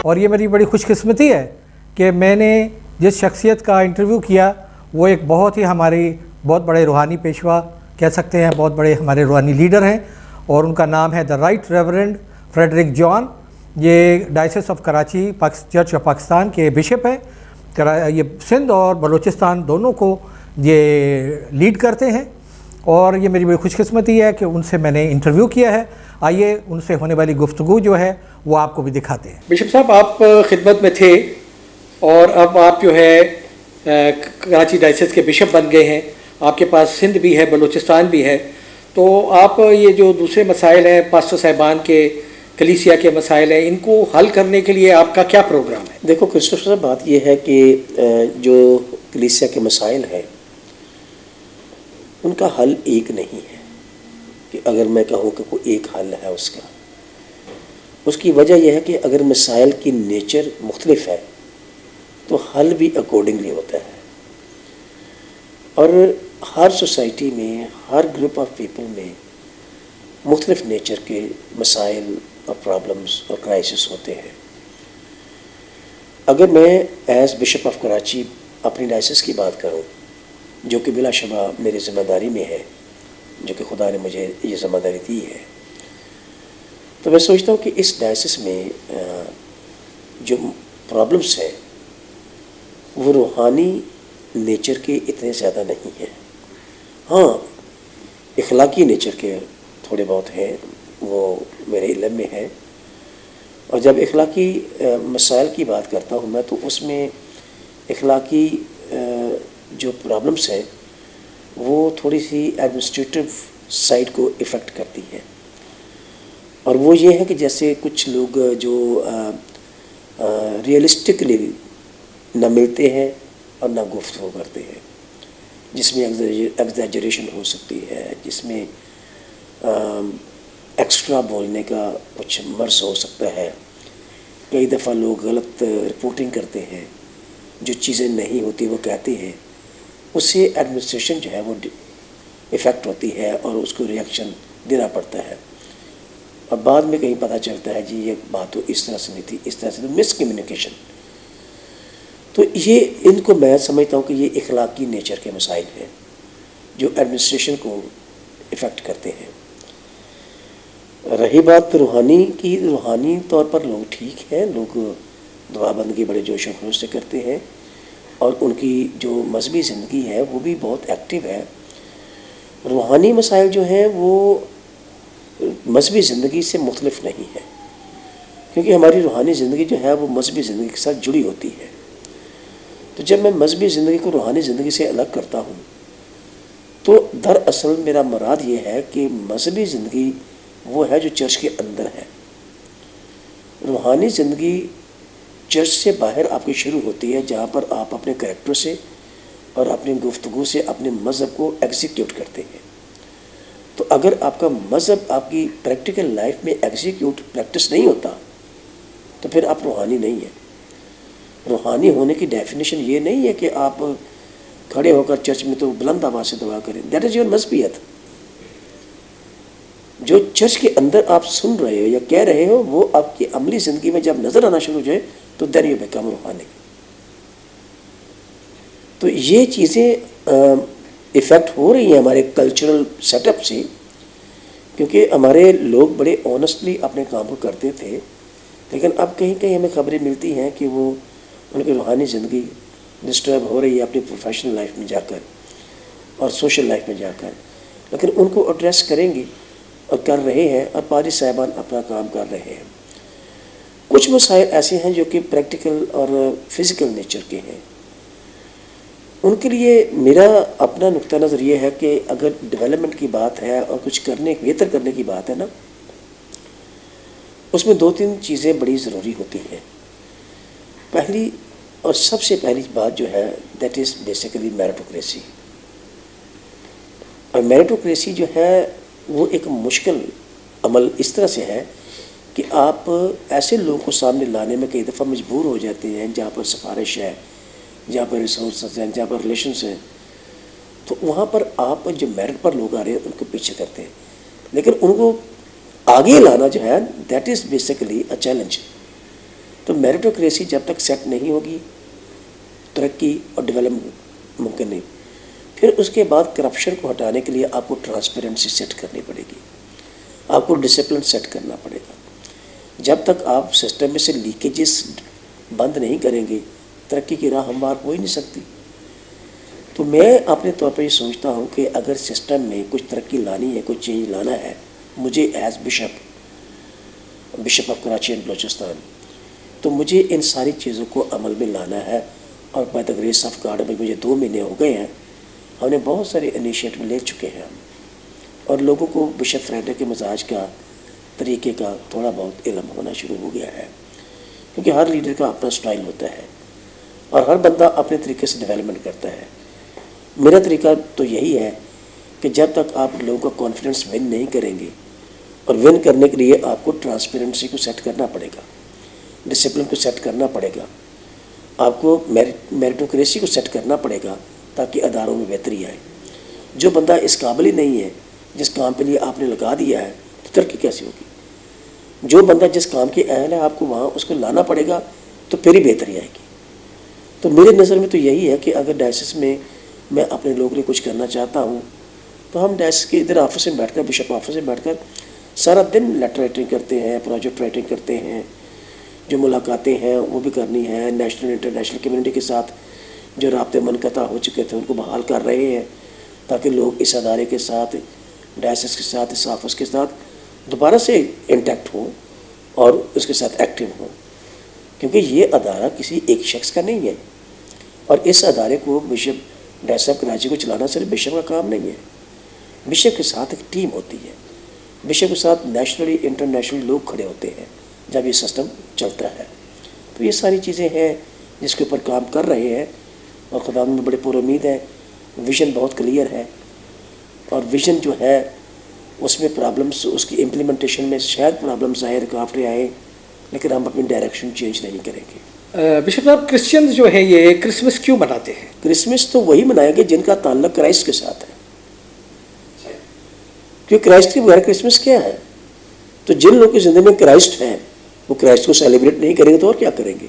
اور یہ میری بڑی خوش قسمتی ہے کہ میں نے جس شخصیت کا انٹرویو کیا وہ ایک بہت ہی ہماری بہت بڑے روحانی پیشوا کہہ سکتے ہیں، بہت بڑے ہمارے روحانی لیڈر ہیں، اور ان کا نام ہے the right reverend Frederick John. یہ diocese of Karachi church of Pakistan کے بشپ ہیں۔ یہ سندھ اور بلوچستان دونوں کو یہ لیڈ کرتے ہیں، اور یہ میری بڑی خوش قسمتی ہے کہ ان سے میں نے انٹرویو کیا ہے۔ آئیے ان سے ہونے والی گفتگو جو ہے وہ آپ کو بھی دکھاتے ہیں۔ بشپ صاحب، آپ خدمت میں تھے اور اب آپ جو ہے کراچی ڈائسس کے بشپ بن گئے ہیں، آپ کے پاس سندھ بھی ہے، بلوچستان بھی ہے، تو آپ یہ جو دوسرے مسائل ہیں پاسٹر صاحبان کے، کلیسیا کے مسائل ہیں، ان کو حل کرنے کے لیے آپ کا کیا پروگرام ہے؟ دیکھو کرسٹوفر صاحب، بات یہ ہے کہ جو کلیسیا کے مسائل ہیں ان کا حل ایک نہیں ہے کہ اگر میں کہوں کہ کوئی ایک حل ہے اس کا۔ اس کی وجہ یہ ہے کہ اگر مسائل کی نیچر مختلف ہے تو حل بھی اکارڈنگلی ہوتا ہے، اور ہر سوسائٹی میں، ہر گروپ آف پیپل میں مختلف نیچر کے مسائل اور پرابلمس اور کرائسس ہوتے ہیں۔ اگر میں ایز بشپ آف کراچی اپنی ڈائسس کی بات کروں، جو کہ بلا شبہ میری ذمہ داری میں ہے، جو کہ خدا نے مجھے یہ ذمہ داری دی ہے، تو میں سوچتا ہوں کہ اس ڈائسس میں جو پرابلمس ہیں وہ روحانی نیچر کے اتنے زیادہ نہیں ہیں۔ ہاں، اخلاقی نیچر کے تھوڑے بہت ہیں، وہ میرے علم میں ہے، اور جب اخلاقی مسائل کی بات کرتا ہوں میں تو اس میں اخلاقی جو پرابلمس ہیں وہ تھوڑی سی ایڈمنسٹریٹو سائڈ کو افیکٹ کرتی ہیں، اور وہ یہ ہے کہ جیسے کچھ لوگ جو ریئلسٹکلی نہ ملتے ہیں اور نہ گفتگو کرتے ہیں، جس میں ایگزیجریشن ہو سکتی ہے، جس میں ایکسٹرا بولنے کا کچھ مرض ہو سکتا ہے۔ کئی دفعہ لوگ غلط رپورٹنگ کرتے ہیں، جو چیزیں نہیں ہوتی وہ کہتے ہیں، اس سے ایڈمنسٹریشن جو ہے وہ افیکٹ ہوتی ہے اور اس کو ریئیکشن دینا پڑتا ہے، اور بعد میں کہیں پتہ چلتا ہے جی یہ بات تو اس طرح سے نہیں تھی، اس طرح سے، تو مس کمیونیکیشن۔ تو یہ ان کو میں سمجھتا ہوں کہ یہ اخلاقی نیچر کے مسائل ہیں جو ایڈمنسٹریشن کو افیکٹ کرتے ہیں۔ رہی بات روحانی کی، روحانی طور پر لوگ ٹھیک ہیں، لوگ دعا بندگی بڑے جوش و خروش سے کرتے ہیں، اور ان کی جو مذہبی زندگی ہے وہ بھی بہت ایکٹیو ہے۔ روحانی مسائل جو ہیں وہ مذہبی زندگی سے مختلف نہیں ہے، کیونکہ ہماری روحانی زندگی جو ہے وہ مذہبی زندگی کے ساتھ جڑی ہوتی ہے۔ تو جب میں مذہبی زندگی کو روحانی زندگی سے الگ کرتا ہوں تو دراصل میرا مراد یہ ہے کہ مذہبی زندگی وہ ہے جو چرچ کے اندر ہے، روحانی زندگی چرچ سے باہر آپ کی شروع ہوتی ہے، جہاں پر آپ اپنے کریکٹر سے اور اپنی گفتگو سے اپنے مذہب کو ایگزیکیوٹ کرتے ہیں۔ تو اگر آپ کا مذہب آپ کی پریکٹیکل لائف میں ایگزیکیوٹ پریکٹس نہیں ہوتا تو پھر آپ روحانی نہیں ہیں۔ روحانی ہونے کی ڈیفینیشن یہ نہیں ہے کہ آپ کھڑے ہو کر چرچ میں تو بلند آواز سے دعا کریں، دیٹ از یور مذہبیت۔ جو چرچ کے اندر آپ سن رہے ہو یا کہہ رہے ہو وہ آپ کی عملی زندگی میں جب نظر آنا شروع ہو جائے تو دین یو بیکم روحانی۔ تو یہ چیزیں ایفیکٹ ہو رہی ہیں ہمارے کلچرل سیٹ اپ سے، کیونکہ ہمارے لوگ بڑے آنیسٹلی اپنے کام کو کرتے تھے، لیکن اب کہیں کہیں ہمیں خبریں ملتی ہیں کہ وہ ان کی روحانی زندگی ڈسٹرب ہو رہی ہے اپنی پروفیشنل لائف میں جا کر اور سوشل لائف میں جا کر، لیکن ان کو ایڈریس کریں گے اور کر رہے ہیں، اور پادری صاحبان اپنا کام کر رہے ہیں۔ کچھ مسائل ایسے ہیں جو کہ پریکٹیکل اور فزیکل نیچر کے ہیں، ان کے لیے میرا اپنا نقطہ نظر یہ ہے کہ اگر ڈیولپمنٹ کی بات ہے اور کچھ کرنے بہتر کرنے کی بات ہے نا، اس میں 2-3 چیزیں بڑی ضروری ہوتی ہیں۔ پہلی اور سب سے پہلی بات جو ہے دیٹ از بیسیکلی میریٹوکریسی، اور میریٹوکریسی جو ہے وہ ایک مشکل عمل اس طرح سے ہے کہ آپ ایسے لوگوں کو سامنے لانے میں کئی دفعہ مجبور ہو جاتے ہیں جہاں پر سفارش ہے، جہاں پر ریسورسز ہیں، جہاں پر ریلیشنس ہیں، تو وہاں پر آپ جو میرٹ پر لوگ آ رہے ہیں ان کو پیچھے کرتے ہیں، لیکن ان کو آگے لانا جو ہے that is basically a challenge, تو میریٹوکریسی جب تک سیٹ نہیں ہوگی ترقی اور ڈیولپمنٹ ممکن نہیں. پھر اس کے بعد کرپشن کو ہٹانے کے لیے آپ کو ٹرانسپیرنسی سیٹ کرنی پڑے گی, آپ کو ڈسپلن سیٹ کرنا پڑے گا. جب تک آپ سسٹم میں سے لیکیجز بند نہیں کریں گے ترقی کی راہ ہموار ہو ہی نہیں سکتی. تو میں اپنے طور پر یہ سوچتا ہوں کہ اگر سسٹم میں کچھ ترقی لانی ہے, کچھ چینج لانا ہے, مجھے as bishop of Karachi and Balochistan, تو مجھے ان ساری چیزوں کو عمل میں لانا ہے. اور by the grace of God میں مجھے 2 مہینے ہو گئے ہیں, ہم نے بہت سارے انیشیٹو لے چکے ہیں ہم, اور لوگوں کو بشپ فرینڈے کے مزاج کا طریقے کا تھوڑا بہت علم ہونا شروع ہو گیا ہے. کیونکہ ہر لیڈر کا اپنا سٹائل ہوتا ہے اور ہر بندہ اپنے طریقے سے ڈیولپمنٹ کرتا ہے. میرا طریقہ تو یہی ہے کہ جب تک آپ لوگوں کا کانفیڈنس ون نہیں کریں گے, اور ون کرنے کے لیے آپ کو ٹرانسپیرنسی کو سیٹ کرنا پڑے گا, ڈسپلن کو سیٹ کرنا پڑے گا, آپ کو میریٹوکریسی کو سیٹ کرنا پڑے گا تاکہ اداروں میں بہتری آئے. جو بندہ اس قابل ہی نہیں ہے, جس کام کے لیے آپ نے لگا دیا ہے, تو ترقی کیسی ہوگی؟ جو بندہ جس کام کے اہل ہے آپ کو وہاں اس کو لانا پڑے گا, تو پھر ہی بہتری آئے گی. تو میرے نظر میں تو یہی ہے کہ اگر ڈائسس میں میں اپنے لوگوں کے لیے کچھ کرنا چاہتا ہوں, تو ہم ڈائسس کے ادھر آفس میں بیٹھ کر, بشپ آفس میں بیٹھ کر سارا دن لیٹر رائٹنگ کرتے ہیں, پروجیکٹ رائٹنگ کرتے ہیں, جو ملاقاتیں ہیں وہ بھی کرنی ہیں. نیشنل انٹرنیشنل کمیونٹی کے ساتھ جو رابطے منقطع ہو چکے تھے ان کو بحال کر رہے ہیں, تاکہ لوگ اس ادارے کے ساتھ, ڈائسس کے ساتھ, اس آفس کے ساتھ دوبارہ سے انٹیکٹ ہوں اور اس کے ساتھ ایکٹیو ہوں. کیونکہ یہ ادارہ کسی ایک شخص کا نہیں ہے, اور اس ادارے کو بشپ ڈائسس آف کراچی کو چلانا صرف بشپ کا کام نہیں ہے. بشپ کے ساتھ ایک ٹیم ہوتی ہے, بشپ کے ساتھ نیشنلی انٹرنیشنلی لوگ کھڑے ہوتے ہیں جب یہ سسٹم چلتا ہے. تو یہ ساری چیزیں ہیں جس کے اوپر کام کر رہے ہیں, اور خدا میں بڑے پر امید ہے. ویژن بہت کلیئر ہے, اور ویژن جو ہے اس میں پرابلمس, اس کی امپلیمنٹیشن میں شاید پرابلمس آئے, رکاوٹیں آئیں, لیکن ہم اپنی ڈائریکشن چینج نہیں کریں گے. بشپ صاحب, کرسچنز جو ہیں یہ کرسمس کیوں مناتے ہیں؟ کرسمس تو وہی منائیں گے جن کا تعلق کرائسٹ کے ساتھ ہے. کیونکہ کرائسٹ کے بغیر کرسمس کیا ہے؟ تو جن لوگوں کی زندگی میں کرائسٹ ہیں وہ کرائسٹ کو سیلیبریٹ نہیں کریں گے تو اور کیا کریں گے؟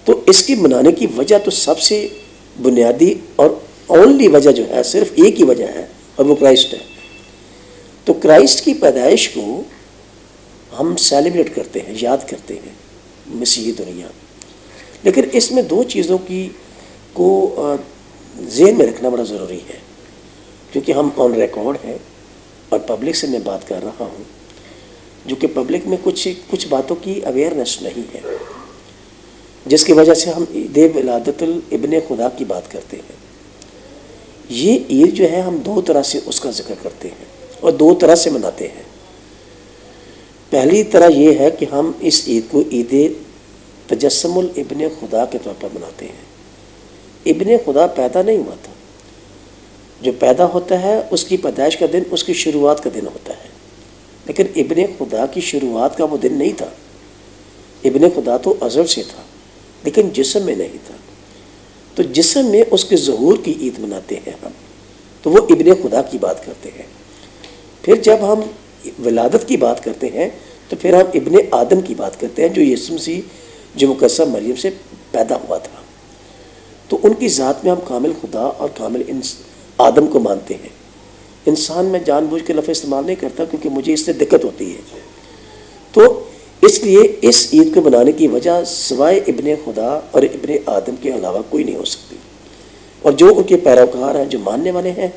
تو اس کی منانے کی وجہ تو سب سے بنیادی اور اونلی وجہ جو ہے صرف ایک ہی وجہ ہے, اور وہ کرائسٹ ہے. تو کرائسٹ کی پیدائش کو ہم سیلیبریٹ کرتے ہیں, یاد کرتے ہیں مسیحی دنیا. لیکن اس میں 2 چیزوں کی کو ذہن میں رکھنا بڑا ضروری ہے, کیونکہ ہم آن ریکارڈ ہیں اور پبلک سے میں بات کر رہا ہوں, جو کہ پبلک میں کچھ باتوں کی اویئرنیس نہیں ہے, جس کی وجہ سے ہم عید ولادت الابن خدا کی بات کرتے ہیں. یہ عید جو ہے ہم 2 طرح سے اس کا ذکر کرتے ہیں اور 2 طرح سے مناتے ہیں. پہلی طرح یہ ہے کہ ہم اس عید کو عید تجسم الابن خدا کے طور پر مناتے ہیں. ابن خدا پیدا نہیں ہوا تھا, جو پیدا ہوتا ہے اس کی پیدائش کا دن اس کی شروعات کا دن ہوتا ہے, لیکن ابن خدا کی شروعات کا وہ دن نہیں تھا. ابن خدا تو ازل سے تھا لیکن جسم میں نہیں تھا. تو جسم میں اس کے ظہور کی عید مناتے ہیں ہم, تو وہ ابن خدا کی بات کرتے ہیں. پھر جب ہم ولادت کی بات کرتے ہیں تو پھر ہم ابن آدم کی بات کرتے ہیں, جو یسوع مسیح جو مقدسہ مریم سے پیدا ہوا تھا. تو ان کی ذات میں ہم کامل خدا اور کامل آدم کو مانتے ہیں. انسان میں جان بوجھ کے لفظ استعمال نہیں کرتا کیونکہ مجھے اس سے دقت ہوتی ہے. تو اس لیے اس عید کو منانے کی وجہ سوائے ابن خدا اور ابن آدم کے علاوہ کوئی نہیں ہو سکتی. اور جو ان کے پیروکار ہیں, جو ماننے والے ہیں,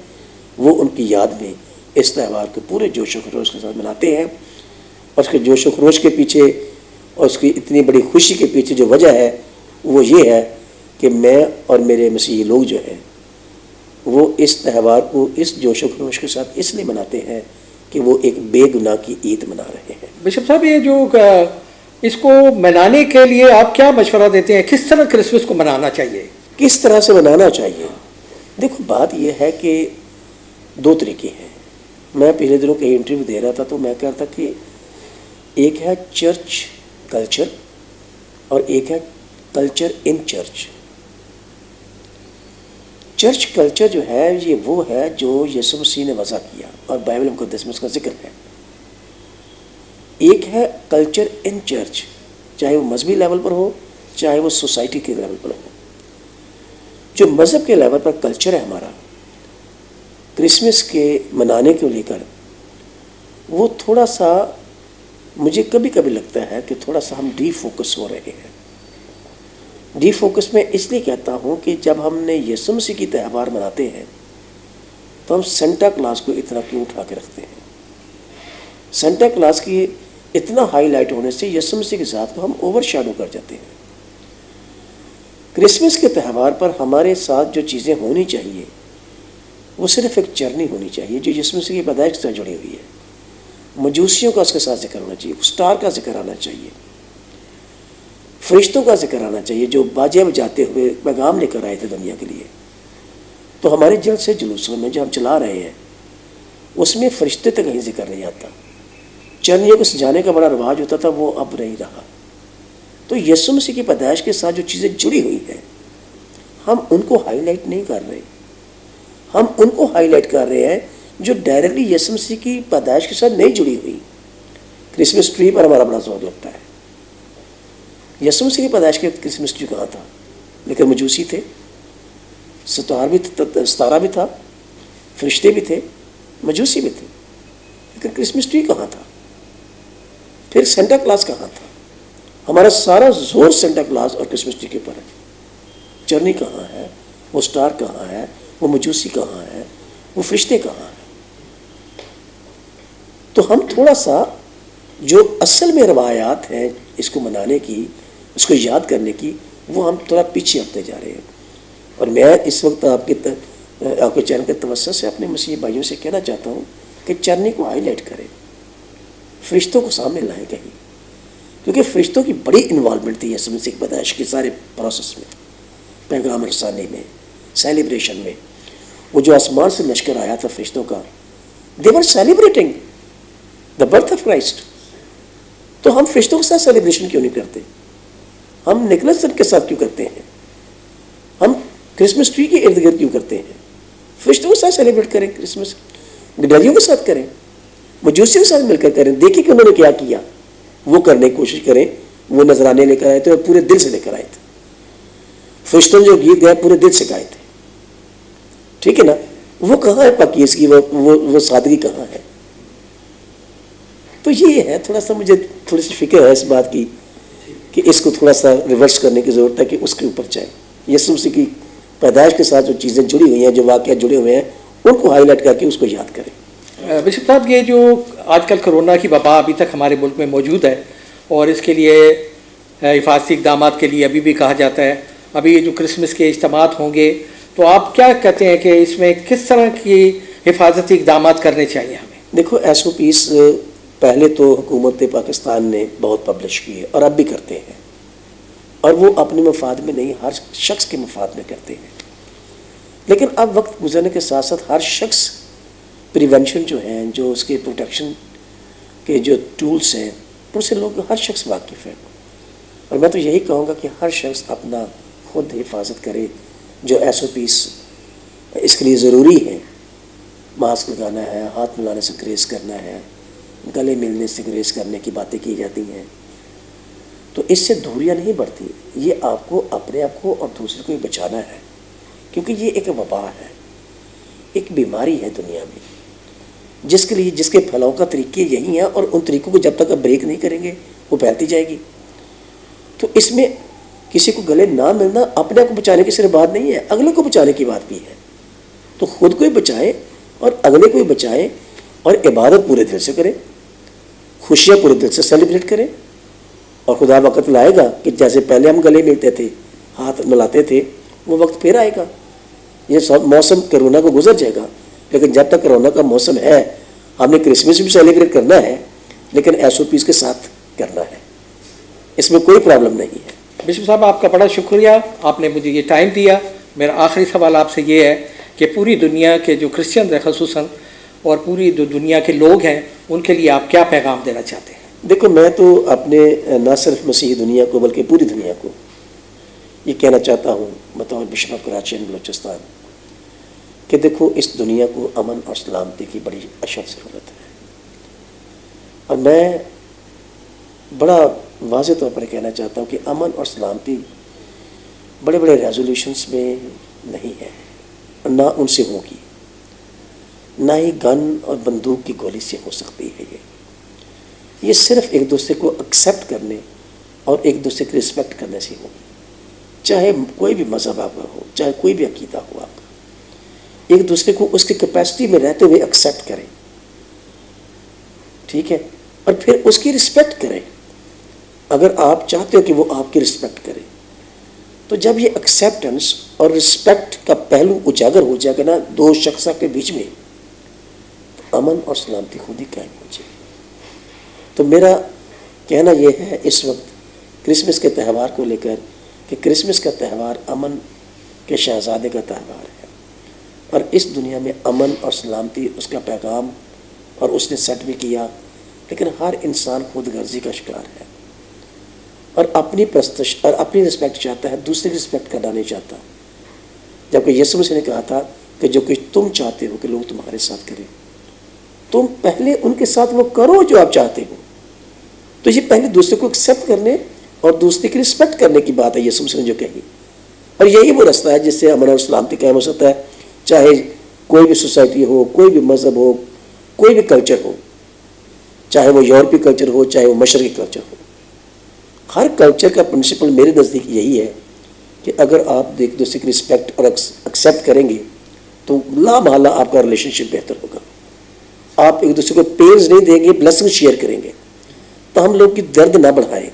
وہ ان کی یاد میں اس تہوار کو پورے جوش و خروش کے ساتھ مناتے ہیں. اور اس کے جوش و خروش کے پیچھے اور اس کی اتنی بڑی خوشی کے پیچھے جو وجہ ہے وہ یہ ہے کہ میں اور میرے مسیحی لوگ جو ہیں وہ اس تہوار کو اس جوش و خروش کے ساتھ اس لیے مناتے ہیں کہ وہ ایک بے گناہ کی عید منا رہے ہیں. بشپ صاحب, یہ جو اس کو منانے کے لیے آپ کیا مشورہ دیتے ہیں؟ کس طرح کرسمس کو منانا چاہیے؟ کس طرح سے منانا چاہیے؟ دیکھو, بات یہ ہے کہ 2 طریقے ہیں. میں پہلے دنوں کہیں انٹرویو دے رہا تھا تو میں کہہ رہا تھا کہ ایک ہے چرچ کلچر اور ایک ہے کلچر ان چرچ. چرچ کلچر جو ہے یہ وہ ہے جو یسوع مسیح نے وضع کیا اور بائبل مقدس میں اس کا ذکر ہے. ایک ہے کلچر ان چرچ چاہے وہ مذہبی لیول پر ہو چاہے وہ سوسائٹی کے لیول پر ہو. جو مذہب کے لیول پر کلچر ہے ہمارا کرسمس کے منانے کو لے کر، وہ تھوڑا سا مجھے کبھی کبھی لگتا ہے کہ تھوڑا سا ہم ڈی فوکس ہو رہے ہیں. ڈی فوکس میں اس لیے کہتا ہوں کہ جب ہم نے یسوع مسیح کی تہوار مناتے ہیں تو ہم سینٹا کلاس کو اتنا کیوں اٹھا کے رکھتے ہیں؟ سینٹا کلاس کی اتنا ہائی لائٹ ہونے سے یسوع مسیح کی ذات کو ہم اوور شیڈو کر جاتے ہیں. کرسمس کے تہوار پر ہمارے ساتھ جو چیزیں ہونی چاہیے وہ صرف ایک چرنی ہونی چاہیے جو یسوع مسیح کی پیدائش سے جڑی ہوئی ہے. مجوسیوں کا اس کے ساتھ ذکر ہونا چاہیے، اسٹار کا ذکر آنا چاہیے، فرشتوں کا ذکر آنا چاہیے جو باجے بجاتے ہوئے پیغام لے کر آئے تھے دنیا کے لیے. تو ہمارے جلد سے جلوسوں میں جو ہم چلا رہے ہیں اس میں فرشتے تک کہیں ذکر نہیں آتا. چرنیوں کو سجانے کا بڑا رواج ہوتا تھا، وہ اب نہیں رہا. تو یسوع مسیح کی پیدائش کے ساتھ جو چیزیں جڑی ہوئی ہیں ہم ان کو ہائی لائٹ نہیں کر رہے. ہم ان کو ہائی لائٹ کر رہے ہیں جو ڈائریکٹلی یسوع مسیح کی پیدائش کے ساتھ نہیں جڑی ہوئی. کرسمس ٹری پر ہمارا بڑا زور لگتا ہے. یسوع مسیح کی پیدائش کے کرسمس ٹری کہاں تھا؟ لیکن مجوسی تھے، ستارہ بھی تھا، فرشتے بھی تھے، مجوسی بھی تھے، لیکن کرسمس ٹری کہاں تھا؟ پھر سینٹا کلاس کہاں تھا؟ ہمارا سارا زور سینٹا کلاس اور کرسمس ٹری کے اوپر ہے. چرنی کہاں ہے؟ وہ سٹار کہاں ہے؟ وہ مجوسی کہاں ہے؟ وہ فرشتے کہاں ہیں؟ تو ہم تھوڑا سا جو اصل میں روایات ہیں اس کو منانے کی، اس کو یاد کرنے کی، وہ ہم تھوڑا پیچھے ہٹتے جا رہے ہیں. اور میں اس وقت آپ کے چینل کے توسط سے اپنے مسیحی بھائیوں سے کہنا چاہتا ہوں کہ چرنی کو ہائی لائٹ کریں، فرشتوں کو سامنے لائیں کہیں، کیونکہ فرشتوں کی بڑی انوالومنٹ تھی یسوع مسیح کی پیدائش کے سارے پروسیس میں، پیغام رسانی میں، سیلیبریشن میں. وہ جو آسمان سے لشکر آیا تھا فرشتوں کا، they were celebrating the birth of Christ. تو ہم فرشتوں کے ساتھ سیلیبریشن کیوں نہیں کرتے؟ ہم نکلسن کے ساتھ کیوں کرتے ہیں؟ ہم کرسمس ٹری کے ارد گرد کیوں کرتے ہیں؟ فرشتوں کے ساتھ سیلیبریٹ کریں، کرسمس گڈریوں کے ساتھ کریں، مجوسیوں کے ساتھ مل کر کریں. دیکھیں کہ انہوں نے کیا کیا، وہ کرنے کی کوشش کریں. وہ نذرانے لے کر آئے تھے اور پورے دل سے لے کر آئے تھے. فرشتوں نے جو گیت گائے پورے دل سے گائے تھے. ٹھیک ہے نا؟ وہ کہاں ہے پاکیزگی، وہ سادگی کہاں ہے؟ تو یہ ہے تھوڑا سا مجھے تھوڑی سی فکر ہے اس بات کی کہ اس کو تھوڑا سا ریورس کرنے کی ضرورت ہے کہ اس کے اوپر جائیں. یسوع مسیح کی پیدائش کے ساتھ جو چیزیں جڑی ہوئی ہیں، جو واقعات جڑے ہوئے ہیں، ان کو ہائی لائٹ کر کے اس کو یاد کریں. بشپ صاحب، یہ جو آج کل کرونا کی وبا ابھی تک ہمارے ملک میں موجود ہے اور اس کے لیے حفاظتی اقدامات کے لیے ابھی بھی کہا جاتا ہے، ابھی یہ جو کرسمس کے اجتماعات ہوں گے تو آپ کیا کہتے ہیں کہ اس میں کس طرح کی حفاظتی اقدامات کرنے چاہیے ہمیں؟ دیکھو ایس او پیز پہلے تو حکومت پاکستان نے بہت پبلش کیے اور اب بھی کرتے ہیں، اور وہ اپنے مفاد میں نہیں ہر شخص کے مفاد میں کرتے ہیں. لیکن اب وقت گزرنے کے ساتھ ساتھ ہر شخص پریونشن جو ہیں، جو اس کے پروٹیکشن کے جو ٹولس ہیں ان سے لوگ ہر شخص واقف ہے. اور میں تو یہی کہوں گا کہ ہر شخص اپنا خود حفاظت کرے. جو ایس او پیز اس کے لیے ضروری ہے، ماسک لگانا ہے، ہاتھ ملانے سے گریز کرنا ہے، گلے ملنے سے گریز کرنے کی باتیں کی جاتی ہیں، تو اس سے دوریاں نہیں بڑھتی. یہ آپ کو اپنے آپ کو اور دوسرے کو بھی بچانا ہے، کیونکہ یہ ایک وبا ہے، ایک بیماری ہے دنیا میں جس کے لیے جس کے پھیلاؤ کا طریقے یہی ہیں، اور ان طریقوں کو جب تک آپ بریک نہیں کریں گے وہ پھیلتی جائے گی. تو اس میں کسی کو گلے نہ ملنا اپنے آپ کو بچانے کی صرف بات نہیں ہے، اگلے کو بچانے کی بات بھی ہے. تو خود کو ہی بچائیں اور اگلے کو ہی بچائیں، اور عبادت پورے دل سے کریں، خوشیاں پورے دل سے سیلیبریٹ کریں. اور خدا وقت لائے گا کہ جیسے پہلے ہم گلے ملتے تھے، ہاتھ ملاتے تھے، وہ وقت پھر آئے گا. یہ سب موسم کرونا کو گزر جائے گا، لیکن جب تک کرونا کا موسم ہے ہم نے کرسمس بھی سیلیبریٹ کرنا ہے، لیکن ایس او پیز کے ساتھ کرنا ہے. اس میں کوئی پرابلم نہیں ہے. بشپ صاحب، آپ کا بڑا شکریہ، آپ نے مجھے یہ ٹائم دیا. میرا آخری سوال آپ سے یہ ہے کہ پوری دنیا کے جو کرسچنز ہیں خصوصاً، اور پوری جو دنیا کے لوگ ہیں، ان کے لیے آپ کیا پیغام دینا چاہتے ہیں؟ دیکھو، میں تو اپنے نہ صرف مسیحی دنیا کو بلکہ پوری دنیا کو یہ کہنا چاہتا ہوں بطور bishop of Karachi and Balochistan کہ دیکھو، اس دنیا کو امن اور سلامتی کی بڑی اشد ضرورت ہے. اور میں بڑا واضح طور پر کہنا چاہتا ہوں کہ امن اور سلامتی بڑے بڑے ریزولوشنس میں نہیں ہے، نہ ان سے ہوگی، نہ ہی گن اور بندوق کی گولی سے ہو سکتی ہے۔ یہ صرف ایک دوسرے کو ایکسیپٹ کرنے اور ایک دوسرے کی رسپیکٹ کرنے سے ہوگی، چاہے کوئی بھی مذہب آپ کا ہو، چاہے کوئی بھی عقیدہ ہو آپ کا، ایک دوسرے کو اس کی کیپیسٹی میں رہتے ہوئے ایکسیپٹ کریں، ٹھیک ہے، اور پھر اس کی رسپیکٹ کریں اگر آپ چاہتے ہو کہ وہ آپ کی رسپیکٹ کرے۔ تو جب یہ ایکسیپٹنس اور رسپیکٹ کا پہلو اجاگر ہو جائے گا نا دو شخصوں کے بیچ میں، تو امن اور سلامتی خود ہی قائم ہو جائے گی۔ تو میرا کہنا یہ ہے اس وقت کرسمس کے تہوار کو لے کر کہ کرسمس کا تہوار امن کے شہزادے کا تہوار ہے، اور اس دنیا میں امن اور سلامتی اس کا پیغام، اور اس نے سیٹ بھی کیا، لیکن ہر انسان خود غرضی کا شکار ہے اور اپنی پرستش اور اپنی رسپیکٹ چاہتا ہے، دوسرے کی رسپیکٹ کرنا نہیں چاہتا، جبکہ یسوع مسیح نے کہا تھا کہ جو کچھ تم چاہتے ہو کہ لوگ تمہارے ساتھ کریں، تم پہلے ان کے ساتھ وہ کرو جو آپ چاہتے ہو۔ تو یہ پہلے دوسرے کو ایکسیپٹ کرنے اور دوسرے کی رسپیکٹ کرنے کی بات ہے یسوع مسیح نے جو کہی، اور یہی وہ رستہ ہے جس سے امن اور سلامتی قائم ہو سکتا ہے، چاہے کوئی بھی سوسائٹی ہو، کوئی بھی مذہب ہو، کوئی بھی کلچر ہو، چاہے وہ یورپی کلچر ہو، چاہے وہ مشرقی کلچر ہو۔ ہر کلچر کا پرنسپل میرے نزدیک یہی ہے کہ اگر آپ ایک دوسرے کی رسپیکٹ اور ایکسیپٹ کریں گے تو لا محالہ آپ کا ریلیشن شپ بہتر ہوگا۔ آپ ایک دوسرے کو پینز نہیں دیں گے، بلیسنگ شیئر کریں گے، تو ہم لوگ کی درد نہ بڑھائیں،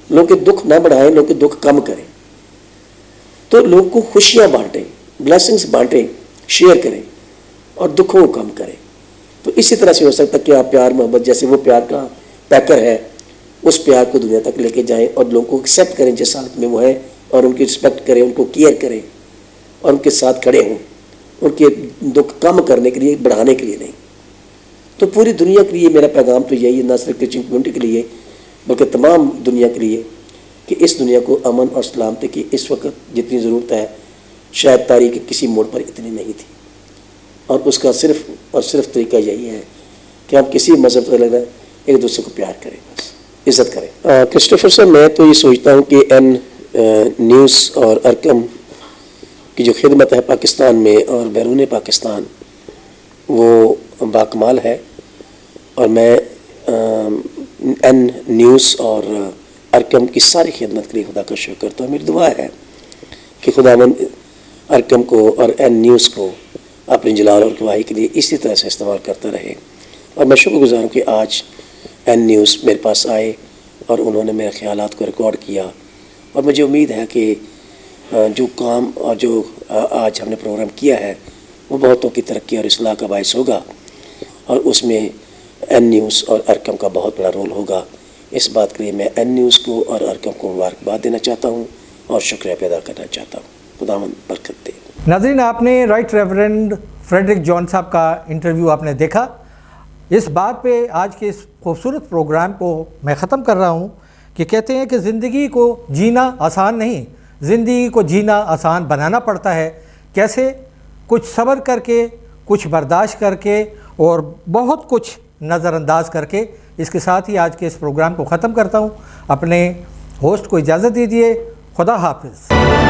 لوگ کے دکھ نہ بڑھائیں، لوگ کے دکھ کم کریں، تو لوگ کو خوشیاں بانٹیں، بلیسنگز بانٹیں، شیئر کریں اور دکھوں کو کم کریں۔ تو اسی طرح سے ہو سکتا ہے کہ آپ پیار محبت جیسے وہ پیار کا پیکر ہے اس پیار کو دنیا تک لے کے جائیں اور لوگوں کو ایکسیپٹ کریں جس حالت میں وہ ہیں، اور ان کی رسپیکٹ کریں، ان کو کیئر کریں اور ان کے ساتھ کھڑے ہوں، ان کے دکھ کم کرنے کے لیے، بڑھانے کے لیے نہیں۔ تو پوری دنیا کے لیے میرا پیغام تو یہی ہے، نہ صرف کرسچن کمیونٹی کے لیے بلکہ تمام دنیا کے لیے، کہ اس دنیا کو امن اور سلامتی کی اس وقت جتنی ضرورت ہے شاید تاریخ کے کسی موڑ پر اتنی نہیں تھی، اور اس کا صرف اور صرف طریقہ یہی ہے کہ ہم کسی مذہب سے لگنا ایک دوسرے کو پیار کریں، بس عزت کریں۔ کرسٹوفر صاحب، میں تو یہ سوچتا ہوں کہ این نیوز اور ارکم کی جو خدمت ہے پاکستان میں اور بیرون پاکستان وہ باکمال ہے، اور میں این نیوز اور ارکم کی ساری خدمت کے لیے خدا کا شکر کرتا ہوں۔ میری دعا ہے کہ خداوند ارکم کو اور این نیوز کو اپنی جلال اور گواہی کے لیے اسی طرح سے استعمال کرتا رہے، اور میں شکر گزار ہوں کہ آج این نیوز میرے پاس آئے اور انہوں نے میرے خیالات کو ریکارڈ کیا، اور مجھے امید ہے کہ جو کام اور جو آج ہم نے پروگرام کیا ہے وہ بہتوں کی ترقی اور اصلاح کا باعث ہوگا، اور اس میں این نیوز اور ارکم کا بہت بڑا رول ہوگا۔ اس بات کے لیے میں این نیوز کو اور ارکم کو مبارکباد دینا چاہتا ہوں اور شکریہ پیدا کرنا چاہتا ہوں۔ خداوند برکت دے۔ ناظرین، آپ نے رائٹ ریورنڈ فریڈرک جان صاحب کا انٹرویو آپ نے دیکھا۔ اس بات پہ آج کے اس خوبصورت پروگرام کو میں ختم کر رہا ہوں کہ کہتے ہیں کہ زندگی کو جینا آسان نہیں، زندگی کو جینا آسان بنانا پڑتا ہے۔ کیسے؟ کچھ صبر کر کے، کچھ برداشت کر کے اور بہت کچھ نظر انداز کر کے۔ اس کے ساتھ ہی آج کے اس پروگرام کو ختم کرتا ہوں۔ اپنے ہوسٹ کو اجازت دیجیے۔ خدا حافظ۔